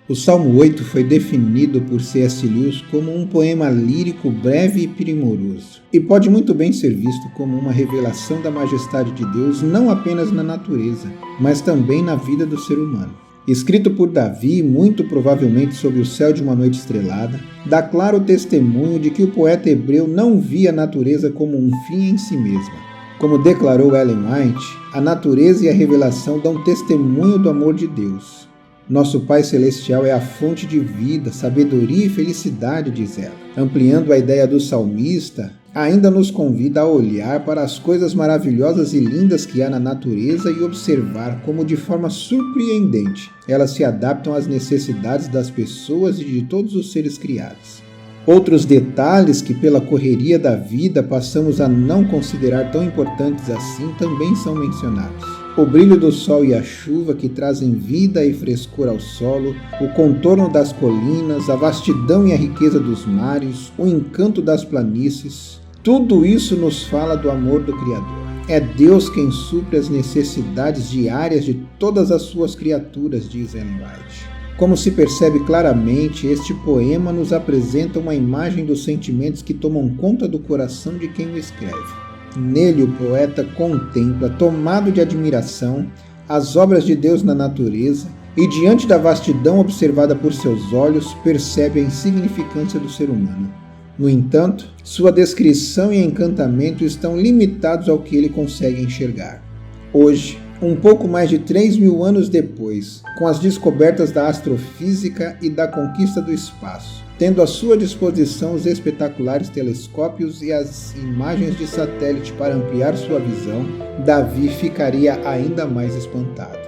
O Salmo 8 foi definido por C.S. Lewis como um poema lírico breve e primoroso, e pode muito bem ser visto como uma revelação da majestade de Deus não apenas na natureza, mas também na vida do ser humano. Escrito por Davi, muito provavelmente sob o céu de uma noite estrelada, dá claro testemunho de que o poeta hebreu não via a natureza como um fim em si mesma. Como declarou Ellen White, a natureza e a revelação dão testemunho do amor de Deus. Nosso Pai Celestial é a fonte de vida, sabedoria e felicidade, diz ela. Ampliando a ideia do salmista, ainda nos convida a olhar para as coisas maravilhosas e lindas que há na natureza e observar como, de forma surpreendente, elas se adaptam às necessidades das pessoas e de todos os seres criados. Outros detalhes que, pela correria da vida, passamos a não considerar tão importantes assim também são mencionados. O brilho do sol e a chuva que trazem vida e frescor ao solo, o contorno das colinas, a vastidão e a riqueza dos mares, o encanto das planícies, tudo isso nos fala do amor do Criador. É Deus quem supre as necessidades diárias de todas as suas criaturas, diz Ellen White. Como se percebe claramente, este poema nos apresenta uma imagem dos sentimentos que tomam conta do coração de quem o escreve. Nele, o poeta contempla, tomado de admiração, as obras de Deus na natureza e, diante da vastidão observada por seus olhos, percebe a insignificância do ser humano. No entanto, sua descrição e encantamento estão limitados ao que ele consegue enxergar. Hoje, um pouco mais de 3.000 anos depois, com as descobertas da astrofísica e da conquista do espaço, tendo à sua disposição os espetaculares telescópios e as imagens de satélite para ampliar sua visão, Davi ficaria ainda mais espantado.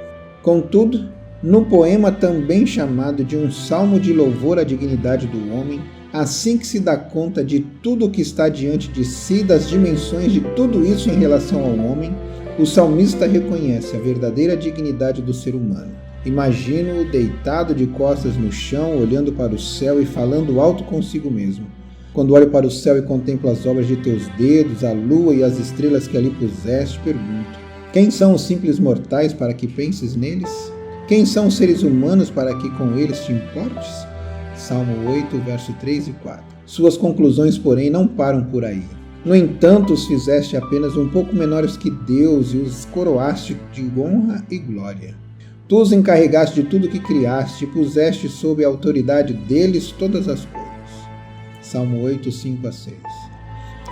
Contudo, no poema também chamado de um salmo de louvor à dignidade do homem, assim que se dá conta de tudo o que está diante de si, das dimensões de tudo isso em relação ao homem, o salmista reconhece a verdadeira dignidade do ser humano. Imagino-o deitado de costas no chão, olhando para o céu e falando alto consigo mesmo. Quando olho para o céu e contemplo as obras de teus dedos, a lua e as estrelas que ali puseste, pergunto: quem são os simples mortais para que penses neles? Quem são os seres humanos para que com eles te importes? Salmo 8, verso 3 e 4. Suas conclusões, porém, não param por aí. No entanto, os fizeste apenas um pouco menores que Deus e os coroaste de honra e glória. Tu os encarregaste de tudo que criaste e puseste sob a autoridade deles todas as coisas. Salmo 8, 5 a 6.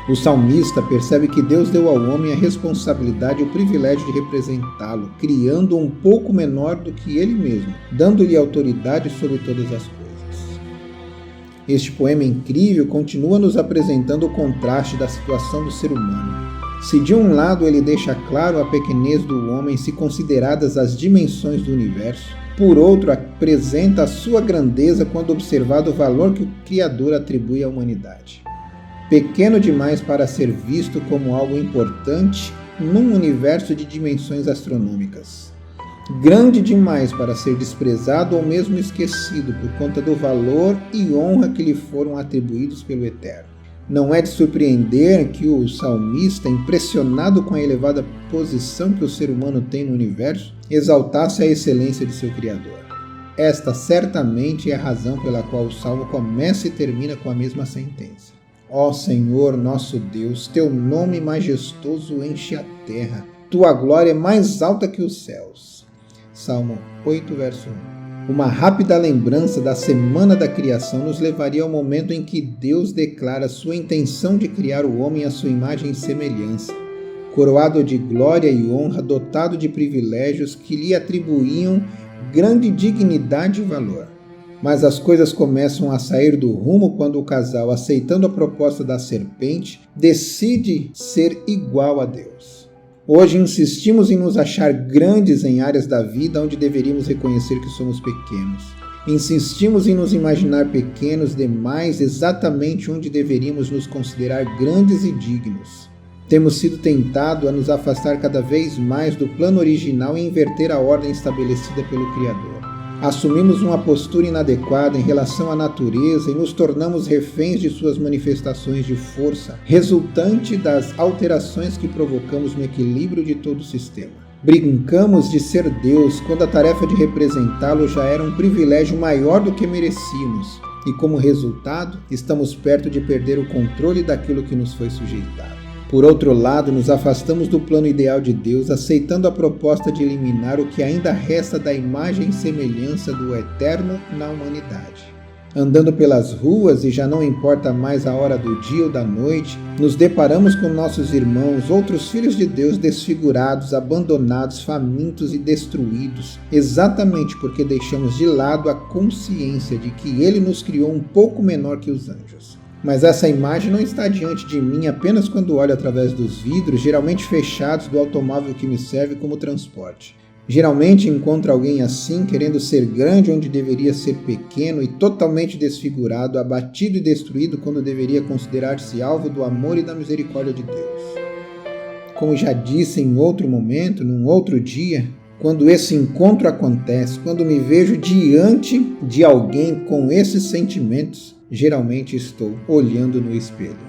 O salmista percebe que Deus deu ao homem a responsabilidade e o privilégio de representá-lo, criando um pouco menor do que ele mesmo, dando-lhe autoridade sobre todas as coisas. Este poema incrível continua nos apresentando o contraste da situação do ser humano. Se de um lado ele deixa claro a pequenez do homem se consideradas as dimensões do universo, por outro apresenta a sua grandeza quando observado o valor que o Criador atribui à humanidade. Pequeno demais para ser visto como algo importante num universo de dimensões astronômicas. Grande demais para ser desprezado ou mesmo esquecido por conta do valor e honra que lhe foram atribuídos pelo Eterno. Não é de surpreender que o salmista, impressionado com a elevada posição que o ser humano tem no universo, exaltasse a excelência de seu Criador. Esta certamente é a razão pela qual o salmo começa e termina com a mesma sentença. Ó Senhor, nosso Deus, teu nome majestoso enche a terra, tua glória é mais alta que os céus. Salmo 8, verso 1. Uma rápida lembrança da semana da criação nos levaria ao momento em que Deus declara sua intenção de criar o homem à sua imagem e semelhança, coroado de glória e honra, dotado de privilégios que lhe atribuíam grande dignidade e valor. Mas as coisas começam a sair do rumo quando o casal, aceitando a proposta da serpente, decide ser igual a Deus. Hoje insistimos em nos achar grandes em áreas da vida onde deveríamos reconhecer que somos pequenos. Insistimos em nos imaginar pequenos demais exatamente onde deveríamos nos considerar grandes e dignos. Temos sido tentados a nos afastar cada vez mais do plano original e inverter a ordem estabelecida pelo Criador. Assumimos uma postura inadequada em relação à natureza e nos tornamos reféns de suas manifestações de força, resultante das alterações que provocamos no equilíbrio de todo o sistema. Brincamos de ser Deus quando a tarefa de representá-lo já era um privilégio maior do que merecíamos, e como resultado, estamos perto de perder o controle daquilo que nos foi sujeitado. Por outro lado, nos afastamos do plano ideal de Deus, aceitando a proposta de eliminar o que ainda resta da imagem e semelhança do Eterno na humanidade. Andando pelas ruas, e já não importa mais a hora do dia ou da noite, nos deparamos com nossos irmãos, outros filhos de Deus desfigurados, abandonados, famintos e destruídos, exatamente porque deixamos de lado a consciência de que Ele nos criou um pouco menor que os anjos. Mas essa imagem não está diante de mim apenas quando olho através dos vidros, geralmente fechados, do automóvel que me serve como transporte. Geralmente encontro alguém assim, querendo ser grande onde deveria ser pequeno e totalmente desfigurado, abatido e destruído quando deveria considerar-se alvo do amor e da misericórdia de Deus. Como já disse em outro momento, num outro dia, quando esse encontro acontece, quando me vejo diante de alguém com esses sentimentos, geralmente estou olhando no espelho.